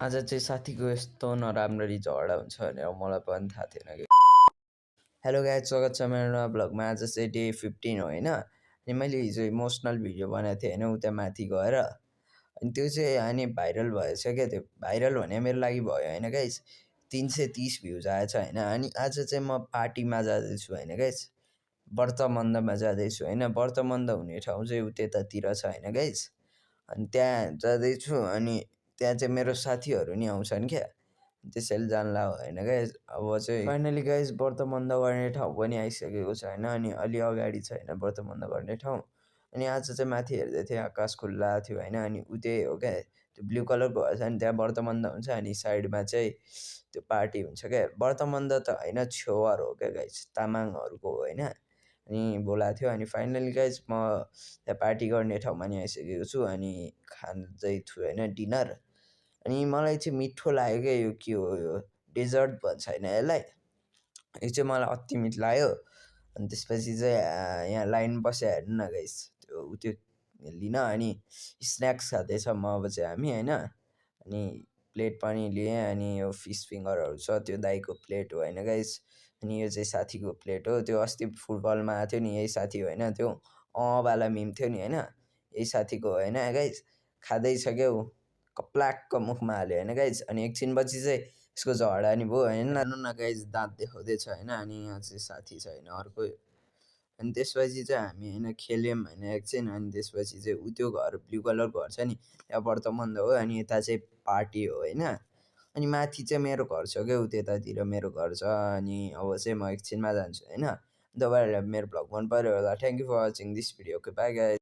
आज चाहिँ साथीको यस्तो नराम्ररी झगडा हुन्छ भनेर मलाई पनि थाहा थिएन कि। हेलो गाइज, स्वागत छ मेरो नयाँ ब्लगमा। आज चाहिँ डे 15 हो होइन। अनि मैले हिजो इमोसनल भिडियो बनाएको थिएँ होइन, उता माथि गएर। अनि त्यो चाहिँ अनि भाइरल भएछ क्या। त्यो भाइरल भने मेरो लागि भयो होइन गाइज। 330 भ्युज आएछ होइन। अनि आज चाहिँ म पार्टीमा जाँदैछु होइन गाइज, व्रतबन्धमा जाँदैछु होइन। व्रतबन्ध हुने ठाउँ चाहिँ उतातिर छ होइन गाइज। अनि त्यहाँ जाँदैछु। अनि त्यहाँ चाहिँ मेरो साथीहरू नि आउँछन् क्या, त्यसैले जानला होइन गाइज। अब चाहिँ फाइनली गाइज व्रतबन्ध गर्ने ठाउँ पनि आइसकेको छ होइन। अनि अलि अगाडि छ होइन व्रतबन्ध गर्ने ठाउँ। अनि आज चाहिँ माथि हेर्दै थिएँ, आकाश खुल्ला थियो होइन। अनि उतै हो क्या, त्यो ब्लू कलरको भएछ नि, त्यहाँ व्रतबन्ध हुन्छ। अनि साइडमा चाहिँ त्यो पार्टी हुन्छ क्या। व्रतबन्ध त होइन, छेवार हो क्या गाइज, तामाङहरूको हो होइन। अनि बोलाएको थियो। अनि फाइनली गाइज म त्यहाँ पार्टी गर्ने ठाउँमा नि आइसकेको छु। अनि खाँदै छु होइन डिनर। अनि मलाई चाहिँ मिठो लाग्यो क्या। यो के हो, यो डेजर्ट भन्छ होइन यसलाई। यो चाहिँ मलाई अति मिठो लाग्यो। अनि त्यसपछि चाहिँ यहाँ लाइन बसेर हेर्नु न गाइस, त्यो लिन। अनि स्न्याक्स खाँदैछ म अब चाहिँ हामी होइन। अनि प्लेट पनि लिएँ। अनि यो फिस फिङ्गरहरू छ, त्यो दाइको प्लेट हो होइन गाइस। अनि यो चाहिँ साथीको प्लेट हो। त्यो अस्ति फुटबलमा आएको थियो नि, यही साथी होइन, त्यो वाला मिम थियो नि होइन, यही साथीको होइन गाइस। खाँदैछ क्या ऊ, कप्लाक्क मुखमा हाल्यो होइन गाइज। अनि एकछिनपछि चाहिँ यसको झगडा नि भयो होइन। हेर्नु न गाइज, दाँत देखाउँदैछ होइन। अनि यहाँ चाहिँ साथी छ होइन अर्को। अनि त्यसपछि चाहिँ हामी होइन खेल्यौँ होइन एकछिन। अनि त्यसपछि चाहिँ ऊ त्यो घर ब्लू कलरको घर छ नि, त्यहाँ व्रतबन्ध हो। अनि यता चाहिँ पार्टी हो होइन। अनि माथि चाहिँ मेरो घर छ क्या, ऊ त्यतातिर मेरो घर छ। अनि अब चाहिँ म एकछिनमा जान्छु होइन। तपाईँहरूलाई मेरो भ्लग मन पऱ्यो होला। Thank you for watching this video. Okay bye guys.